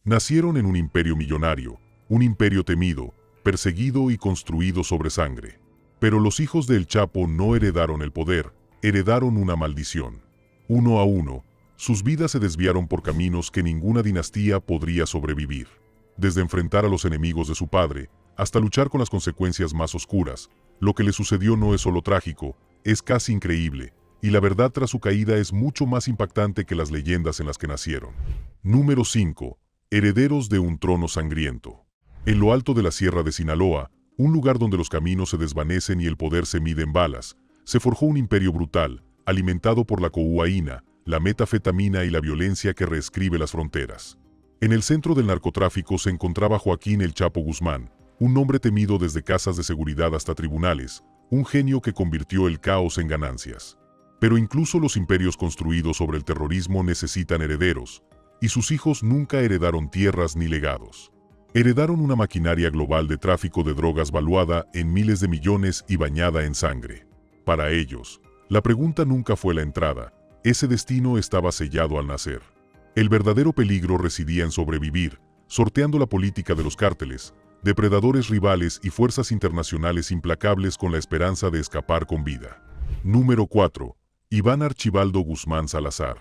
Nacieron en un imperio millonario, un imperio temido, perseguido y construido sobre sangre. Pero los hijos de El Chapo no heredaron el poder, heredaron una maldición. Uno a uno, sus vidas se desviaron por caminos que ninguna dinastía podría sobrevivir. Desde enfrentar a los enemigos de su padre, hasta luchar con las consecuencias más oscuras, lo que le sucedió no es solo trágico, es casi increíble, y la verdad tras su caída es mucho más impactante que las leyendas en las que nacieron. Número 5. Herederos de un trono sangriento. En lo alto de la Sierra de Sinaloa, un lugar donde los caminos se desvanecen y el poder se mide en balas, se forjó un imperio brutal, alimentado por la cocaína, la metanfetamina y la violencia que reescribe las fronteras. En el centro del narcotráfico se encontraba Joaquín El Chapo Guzmán, un hombre temido desde casas de seguridad hasta tribunales, un genio que convirtió el caos en ganancias. Pero incluso los imperios construidos sobre el terrorismo necesitan herederos, y sus hijos nunca heredaron tierras ni legados. Heredaron una maquinaria global de tráfico de drogas valuada en miles de millones y bañada en sangre. Para ellos, la pregunta nunca fue la entrada, ese destino estaba sellado al nacer. El verdadero peligro residía en sobrevivir, sorteando la política de los cárteles, depredadores rivales y fuerzas internacionales implacables con la esperanza de escapar con vida. Número 4. Iván Archibaldo Guzmán Salazar.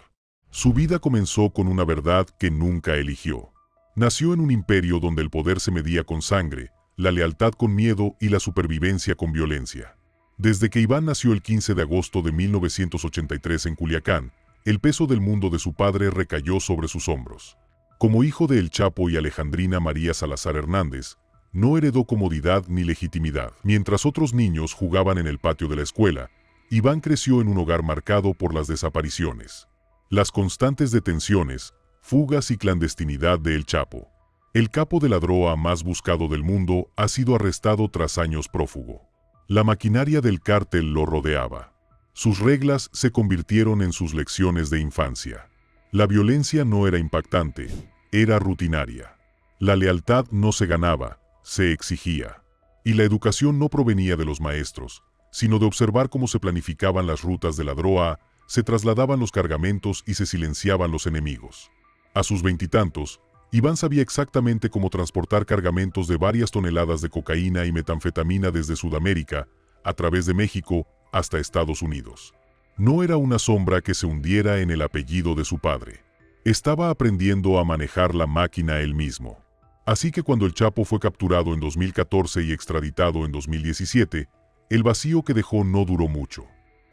Su vida comenzó con una verdad que nunca eligió. Nació en un imperio donde el poder se medía con sangre, la lealtad con miedo y la supervivencia con violencia. Desde que Iván nació el 15 de agosto de 1983 en Culiacán, el peso del mundo de su padre recayó sobre sus hombros. Como hijo de El Chapo y Alejandrina María Salazar Hernández, no heredó comodidad ni legitimidad. Mientras otros niños jugaban en el patio de la escuela, Iván creció en un hogar marcado por las desapariciones, las constantes detenciones, fugas y clandestinidad de El Chapo. El capo de la droga más buscado del mundo ha sido arrestado tras años prófugo. La maquinaria del cártel lo rodeaba. Sus reglas se convirtieron en sus lecciones de infancia. La violencia no era impactante, era rutinaria. La lealtad no se ganaba, se exigía. Y la educación no provenía de los maestros, sino de observar cómo se planificaban las rutas de la droga, se trasladaban los cargamentos y se silenciaban los enemigos. A sus veintitantos, Iván sabía exactamente cómo transportar cargamentos de varias toneladas de cocaína y metanfetamina desde Sudamérica, a través de México, hasta Estados Unidos. No era una sombra que se hundiera en el apellido de su padre. Estaba aprendiendo a manejar la máquina él mismo. Así que cuando El Chapo fue capturado en 2014 y extraditado en 2017, el vacío que dejó no duró mucho.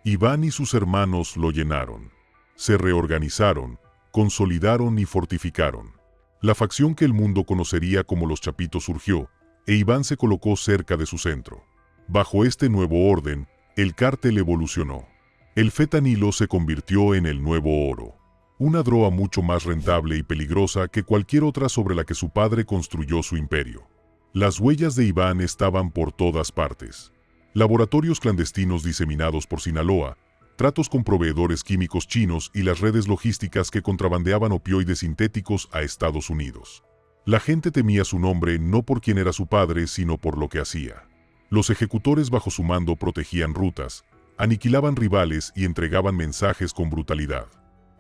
Iván y sus hermanos lo llenaron. Se reorganizaron, consolidaron y fortificaron. La facción que el mundo conocería como los Chapitos surgió, e Iván se colocó cerca de su centro. Bajo este nuevo orden, el cártel evolucionó. El fentanilo se convirtió en el nuevo oro, una droga mucho más rentable y peligrosa que cualquier otra sobre la que su padre construyó su imperio. Las huellas de Iván estaban por todas partes. Laboratorios clandestinos diseminados por Sinaloa, tratos con proveedores químicos chinos y las redes logísticas que contrabandeaban opioides sintéticos a Estados Unidos. La gente temía su nombre no por quién era su padre, sino por lo que hacía. Los ejecutores bajo su mando protegían rutas, aniquilaban rivales y entregaban mensajes con brutalidad.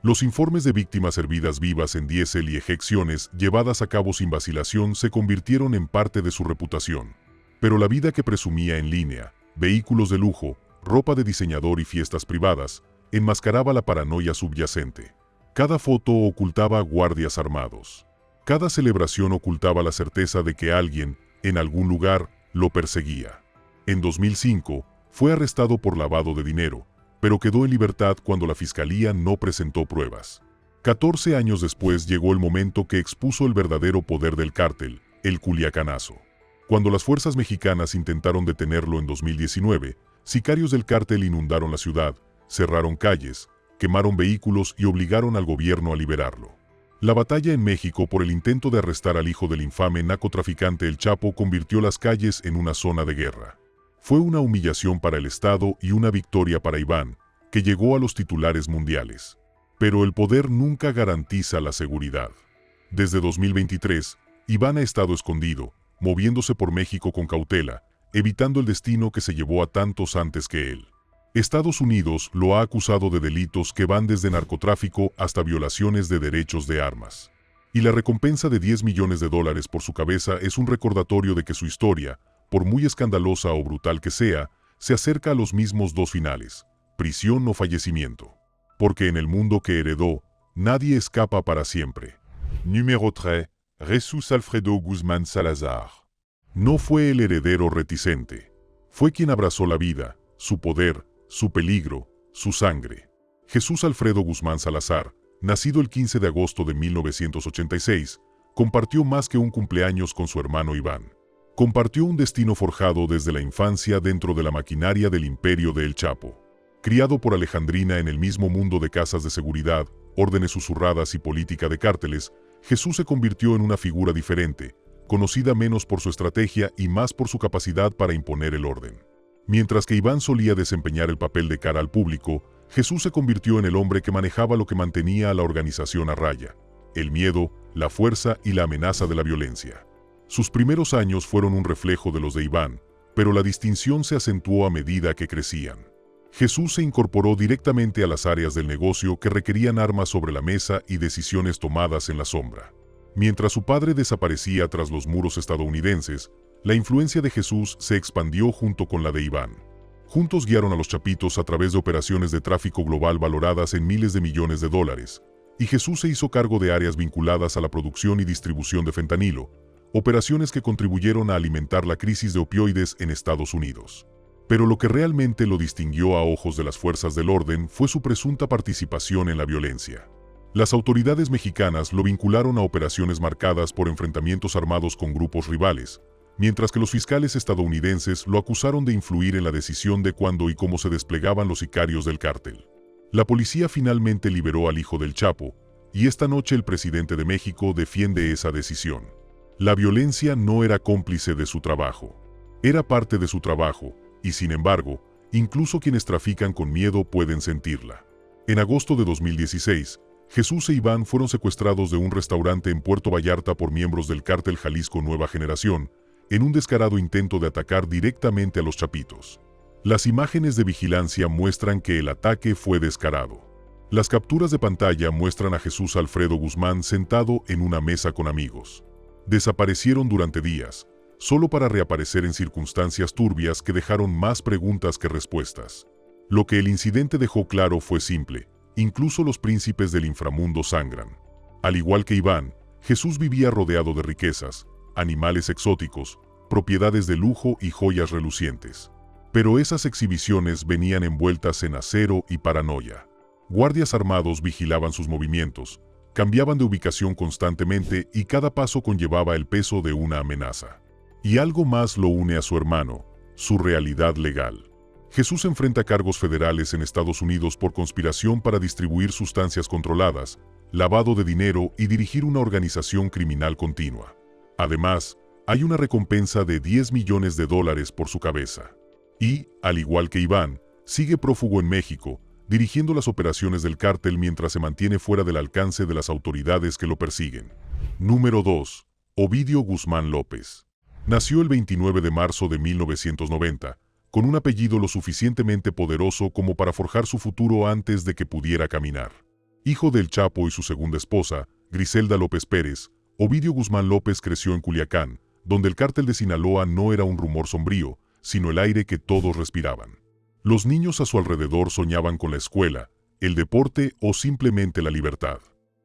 Los informes de víctimas hervidas vivas en diésel y ejecciones llevadas a cabo sin vacilación se convirtieron en parte de su reputación. Pero la vida que presumía en línea, vehículos de lujo, ropa de diseñador y fiestas privadas, enmascaraba la paranoia subyacente. Cada foto ocultaba guardias armados. Cada celebración ocultaba la certeza de que alguien, en algún lugar, lo perseguía. En 2005, fue arrestado por lavado de dinero, pero quedó en libertad cuando la fiscalía no presentó pruebas. 14 años después llegó el momento que expuso el verdadero poder del cártel, el Culiacanazo. Cuando las fuerzas mexicanas intentaron detenerlo en 2019, sicarios del cártel inundaron la ciudad, cerraron calles, quemaron vehículos y obligaron al gobierno a liberarlo. La batalla en México por el intento de arrestar al hijo del infame narcotraficante El Chapo convirtió las calles en una zona de guerra. Fue una humillación para el Estado y una victoria para Iván, que llegó a los titulares mundiales. Pero el poder nunca garantiza la seguridad. Desde 2023, Iván ha estado escondido, moviéndose por México con cautela, evitando el destino que se llevó a tantos antes que él. Estados Unidos lo ha acusado de delitos que van desde narcotráfico hasta violaciones de derechos de armas. Y la recompensa de $10 millones por su cabeza es un recordatorio de que su historia, por muy escandalosa o brutal que sea, se acerca a los mismos dos finales, prisión o fallecimiento. Porque en el mundo que heredó, nadie escapa para siempre. Número 3. Jesús Alfredo Guzmán Salazar. No fue el heredero reticente. Fue quien abrazó la vida, su poder, su peligro, su sangre. Jesús Alfredo Guzmán Salazar, nacido el 15 de agosto de 1986, compartió más que un cumpleaños con su hermano Iván. Compartió un destino forjado desde la infancia dentro de la maquinaria del imperio de El Chapo. Criado por Alejandrina en el mismo mundo de casas de seguridad, órdenes susurradas y política de cárteles, Jesús se convirtió en una figura diferente, conocida menos por su estrategia y más por su capacidad para imponer el orden. Mientras que Iván solía desempeñar el papel de cara al público, Jesús se convirtió en el hombre que manejaba lo que mantenía a la organización a raya: el miedo, la fuerza y la amenaza de la violencia. Sus primeros años fueron un reflejo de los de Iván, pero la distinción se acentuó a medida que crecían. Jesús se incorporó directamente a las áreas del negocio que requerían armas sobre la mesa y decisiones tomadas en la sombra. Mientras su padre desaparecía tras los muros estadounidenses, la influencia de Jesús se expandió junto con la de Iván. Juntos guiaron a los Chapitos a través de operaciones de tráfico global valoradas en miles de millones de dólares, y Jesús se hizo cargo de áreas vinculadas a la producción y distribución de fentanilo, operaciones que contribuyeron a alimentar la crisis de opioides en Estados Unidos. Pero lo que realmente lo distinguió a ojos de las fuerzas del orden fue su presunta participación en la violencia. Las autoridades mexicanas lo vincularon a operaciones marcadas por enfrentamientos armados con grupos rivales, mientras que los fiscales estadounidenses lo acusaron de influir en la decisión de cuándo y cómo se desplegaban los sicarios del cártel. La policía finalmente liberó al hijo del Chapo, y esta noche el presidente de México defiende esa decisión. La violencia no era cómplice de su trabajo. Era parte de su trabajo, y sin embargo, incluso quienes trafican con miedo pueden sentirla. En agosto de 2016, Jesús e Iván fueron secuestrados de un restaurante en Puerto Vallarta por miembros del cártel Jalisco Nueva Generación, en un descarado intento de atacar directamente a los Chapitos. Las imágenes de vigilancia muestran que el ataque fue descarado. Las capturas de pantalla muestran a Jesús Alfredo Guzmán sentado en una mesa con amigos. Desaparecieron durante días, solo para reaparecer en circunstancias turbias que dejaron más preguntas que respuestas. Lo que el incidente dejó claro fue simple: incluso los príncipes del inframundo sangran. Al igual que Iván, Jesús vivía rodeado de riquezas, animales exóticos, propiedades de lujo y joyas relucientes. Pero esas exhibiciones venían envueltas en acero y paranoia. Guardias armados vigilaban sus movimientos, cambiaban de ubicación constantemente y cada paso conllevaba el peso de una amenaza. Y algo más lo une a su hermano: su realidad legal. Jesús enfrenta cargos federales en Estados Unidos por conspiración para distribuir sustancias controladas, lavado de dinero y dirigir una organización criminal continua. Además, hay una recompensa de $10 millones por su cabeza. Y, al igual que Iván, sigue prófugo en México, dirigiendo las operaciones del cártel mientras se mantiene fuera del alcance de las autoridades que lo persiguen. Número 2. Ovidio Guzmán López. Nació el 29 de marzo de 1990, con un apellido lo suficientemente poderoso como para forjar su futuro antes de que pudiera caminar. Hijo del Chapo y su segunda esposa, Griselda López Pérez, Ovidio Guzmán López creció en Culiacán, donde el cártel de Sinaloa no era un rumor sombrío, sino el aire que todos respiraban. Los niños a su alrededor soñaban con la escuela, el deporte o simplemente la libertad.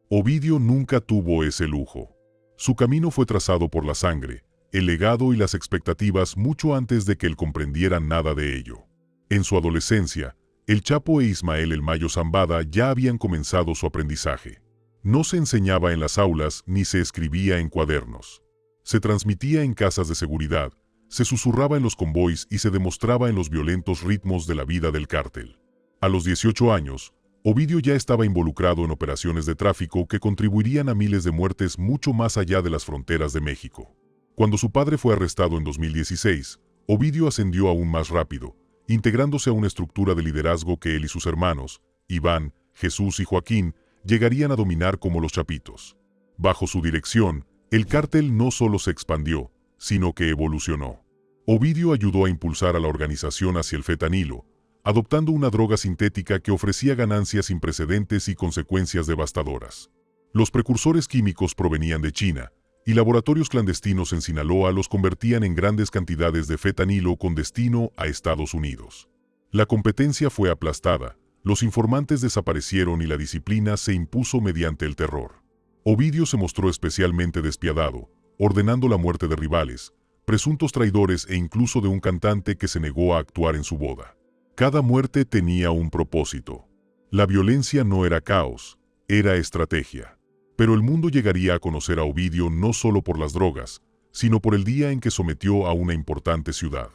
Ovidio nunca tuvo ese lujo. Su camino fue trazado por la sangre, el legado y las expectativas mucho antes de que él comprendiera nada de ello. En su adolescencia, el Chapo e Ismael El Mayo Zambada ya habían comenzado su aprendizaje. No se enseñaba en las aulas ni se escribía en cuadernos. Se transmitía en casas de seguridad, se susurraba en los convoys y se demostraba en los violentos ritmos de la vida del cártel. A los 18 años, Ovidio ya estaba involucrado en operaciones de tráfico que contribuirían a miles de muertes mucho más allá de las fronteras de México. Cuando su padre fue arrestado en 2016, Ovidio ascendió aún más rápido, integrándose a una estructura de liderazgo que él y sus hermanos, Iván, Jesús y Joaquín, llegarían a dominar como los Chapitos. Bajo su dirección, el cártel no solo se expandió, sino que evolucionó. Ovidio ayudó a impulsar a la organización hacia el fentanilo, adoptando una droga sintética que ofrecía ganancias sin precedentes y consecuencias devastadoras. Los precursores químicos provenían de China, y laboratorios clandestinos en Sinaloa los convertían en grandes cantidades de fentanilo con destino a Estados Unidos. La competencia fue aplastada, los informantes desaparecieron y la disciplina se impuso mediante el terror. Ovidio se mostró especialmente despiadado, ordenando la muerte de rivales, presuntos traidores e incluso de un cantante que se negó a actuar en su boda. Cada muerte tenía un propósito. La violencia no era caos, era estrategia. Pero el mundo llegaría a conocer a Ovidio no solo por las drogas, sino por el día en que sometió a una importante ciudad.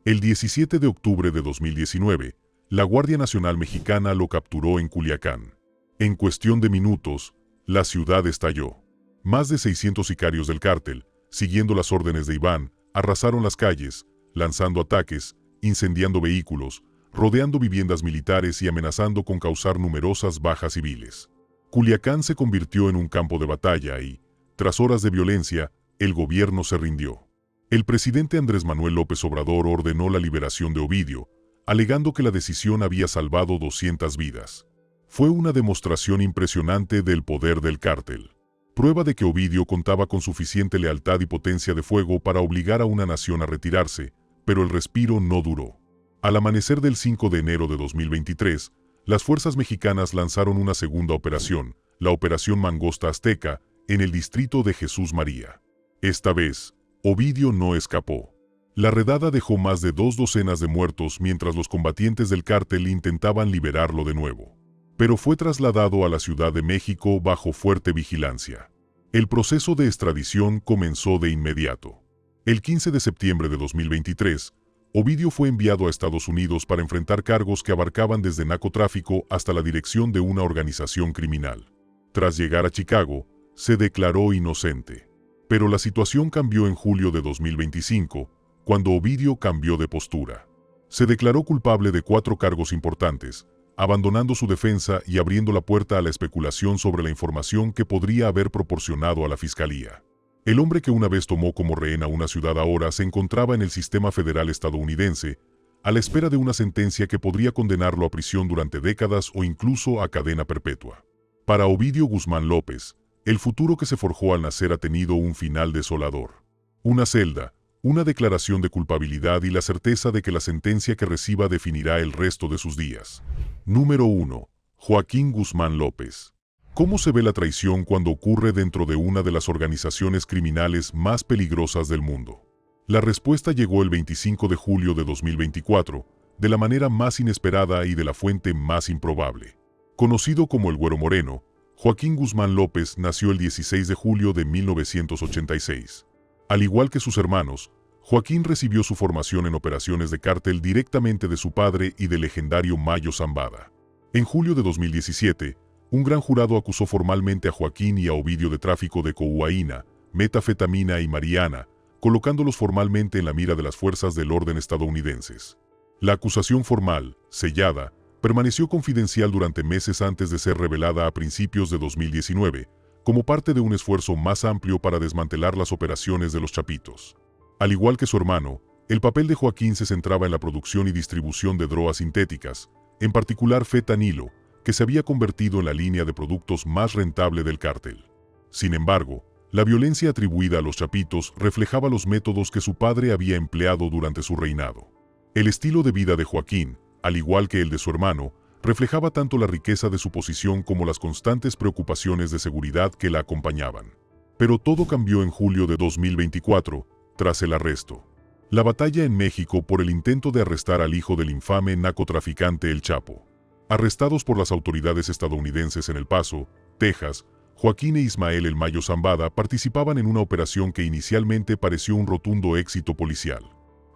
El 17 de octubre de 2019, la Guardia Nacional Mexicana lo capturó en Culiacán. En cuestión de minutos, la ciudad estalló. Más de 600 sicarios del cártel, siguiendo las órdenes de Iván, arrasaron las calles, lanzando ataques, incendiando vehículos, rodeando viviendas militares y amenazando con causar numerosas bajas civiles. Culiacán se convirtió en un campo de batalla y, tras horas de violencia, el gobierno se rindió. El presidente Andrés Manuel López Obrador ordenó la liberación de Ovidio, alegando que la decisión había salvado 200 vidas. Fue una demostración impresionante del poder del cártel. Prueba de que Ovidio contaba con suficiente lealtad y potencia de fuego para obligar a una nación a retirarse, pero el respiro no duró. Al amanecer del 5 de enero de 2023, las fuerzas mexicanas lanzaron una segunda operación, la Operación Mangosta Azteca, en el distrito de Jesús María. Esta vez, Ovidio no escapó. La redada dejó más de 2 docenas de muertos mientras los combatientes del cártel intentaban liberarlo de nuevo. Pero fue trasladado a la Ciudad de México bajo fuerte vigilancia. El proceso de extradición comenzó de inmediato. El 15 de septiembre de 2023, Ovidio fue enviado a Estados Unidos para enfrentar cargos que abarcaban desde narcotráfico hasta la dirección de una organización criminal. Tras llegar a Chicago, se declaró inocente. Pero la situación cambió en julio de 2025, cuando Ovidio cambió de postura. Se declaró culpable de 4 cargos importantes, abandonando su defensa y abriendo la puerta a la especulación sobre la información que podría haber proporcionado a la fiscalía. El hombre que una vez tomó como rehén a una ciudad ahora se encontraba en el sistema federal estadounidense, a la espera de una sentencia que podría condenarlo a prisión durante décadas o incluso a cadena perpetua. Para Ovidio Guzmán López, el futuro que se forjó al nacer ha tenido un final desolador. Una celda, una declaración de culpabilidad y la certeza de que la sentencia que reciba definirá el resto de sus días. Número 1. Joaquín Guzmán López. ¿Cómo se ve la traición cuando ocurre dentro de una de las organizaciones criminales más peligrosas del mundo? La respuesta llegó el 25 de julio de 2024, de la manera más inesperada y de la fuente más improbable. Conocido como el Güero Moreno, Joaquín Guzmán López nació el 16 de julio de 1986. Al igual que sus hermanos, Joaquín recibió su formación en operaciones de cártel directamente de su padre y del legendario Mayo Zambada. En julio de 2017, un gran jurado acusó formalmente a Joaquín y a Ovidio de tráfico de cocaína, metafetamina y marihuana, colocándolos formalmente en la mira de las fuerzas del orden estadounidenses. La acusación formal, sellada, permaneció confidencial durante meses antes de ser revelada a principios de 2019, como parte de un esfuerzo más amplio para desmantelar las operaciones de los Chapitos. Al igual que su hermano, el papel de Joaquín se centraba en la producción y distribución de drogas sintéticas, en particular fentanilo, que se había convertido en la línea de productos más rentable del cártel. Sin embargo, la violencia atribuida a los Chapitos reflejaba los métodos que su padre había empleado durante su reinado. El estilo de vida de Joaquín, al igual que el de su hermano, reflejaba tanto la riqueza de su posición como las constantes preocupaciones de seguridad que la acompañaban. Pero todo cambió en julio de 2024, tras el arresto. La batalla en México por el intento de arrestar al hijo del infame narcotraficante El Chapo. Arrestados por las autoridades estadounidenses en El Paso, Texas, Joaquín e Ismael El Mayo Zambada participaban en una operación que inicialmente pareció un rotundo éxito policial.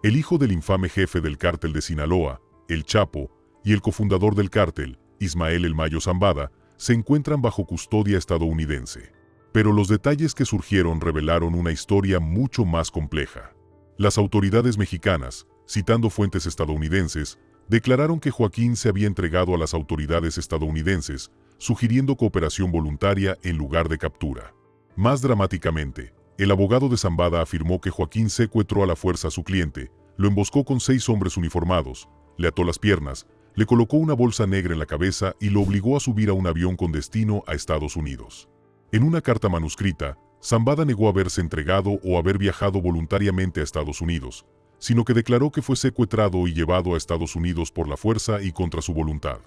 El hijo del infame jefe del cártel de Sinaloa, El Chapo, y el cofundador del cártel, Ismael El Mayo Zambada, se encuentran bajo custodia estadounidense. Pero los detalles que surgieron revelaron una historia mucho más compleja. Las autoridades mexicanas, citando fuentes estadounidenses, declararon que Joaquín se había entregado a las autoridades estadounidenses, sugiriendo cooperación voluntaria en lugar de captura. Más dramáticamente, el abogado de Zambada afirmó que Joaquín secuestró a la fuerza a su cliente, lo emboscó con 6 hombres uniformados, le ató las piernas, le colocó una bolsa negra en la cabeza y lo obligó a subir a un avión con destino a Estados Unidos. En una carta manuscrita, Zambada negó haberse entregado o haber viajado voluntariamente a Estados Unidos, sino que declaró que fue secuestrado y llevado a Estados Unidos por la fuerza y contra su voluntad.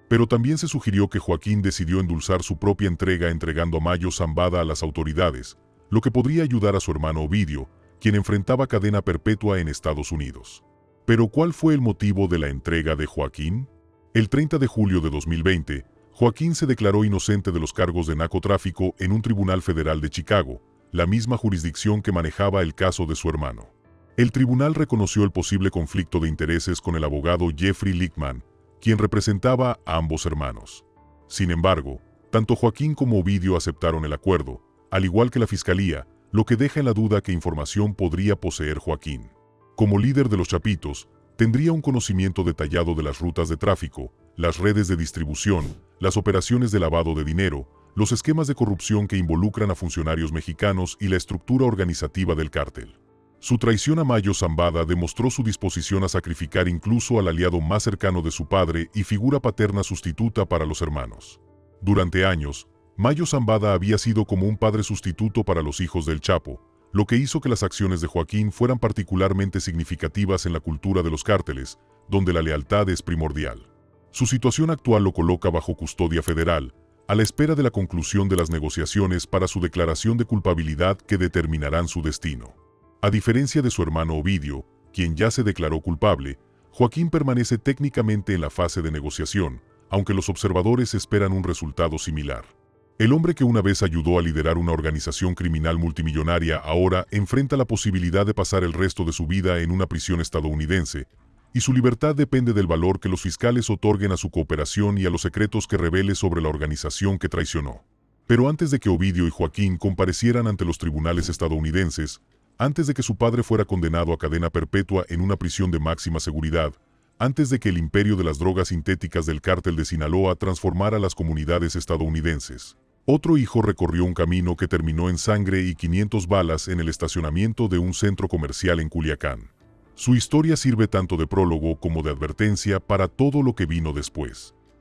Pero también se sugirió que Joaquín decidió endulzar su propia entrega entregando a Mayo Zambada a las autoridades, lo que podría ayudar a su hermano Ovidio, quien enfrentaba cadena perpetua en Estados Unidos. Pero ¿cuál fue el motivo de la entrega de Joaquín? El 30 de julio de 2020, Joaquín se declaró inocente de los cargos de narcotráfico en un tribunal federal de Chicago, la misma jurisdicción que manejaba el caso de su hermano. El tribunal reconoció el posible conflicto de intereses con el abogado Jeffrey Lichtman, quien representaba a ambos hermanos. Sin embargo, tanto Joaquín como Ovidio aceptaron el acuerdo, al igual que la fiscalía, lo que deja en la duda qué información podría poseer Joaquín. Como líder de los Chapitos, tendría un conocimiento detallado de las rutas de tráfico, las redes de distribución, las operaciones de lavado de dinero, los esquemas de corrupción que involucran a funcionarios mexicanos y la estructura organizativa del cártel. Su traición a Mayo Zambada demostró su disposición a sacrificar incluso al aliado más cercano de su padre y figura paterna sustituta para los hermanos. Durante años, Mayo Zambada había sido como un padre sustituto para los hijos del Chapo, lo que hizo que las acciones de Joaquín fueran particularmente significativas en la cultura de los cárteles, donde la lealtad es primordial. Su situación actual lo coloca bajo custodia federal, a la espera de la conclusión de las negociaciones para su declaración de culpabilidad que determinarán su destino. A diferencia de su hermano Ovidio, quien ya se declaró culpable, Joaquín permanece técnicamente en la fase de negociación, aunque los observadores esperan un resultado similar. El hombre que una vez ayudó a liderar una organización criminal multimillonaria ahora enfrenta la posibilidad de pasar el resto de su vida en una prisión estadounidense, y su libertad depende del valor que los fiscales otorguen a su cooperación y a los secretos que revele sobre la organización que traicionó. Pero antes de que Ovidio y Joaquín comparecieran ante los tribunales estadounidenses, antes de que su padre fuera condenado a cadena perpetua en una prisión de máxima seguridad, antes de que el imperio de las drogas sintéticas del cártel de Sinaloa transformara las comunidades estadounidenses, otro hijo recorrió un camino que terminó en sangre y 500 balas en el estacionamiento de un centro comercial en Culiacán. Su historia sirve tanto de prólogo como de advertencia para todo lo que vino después.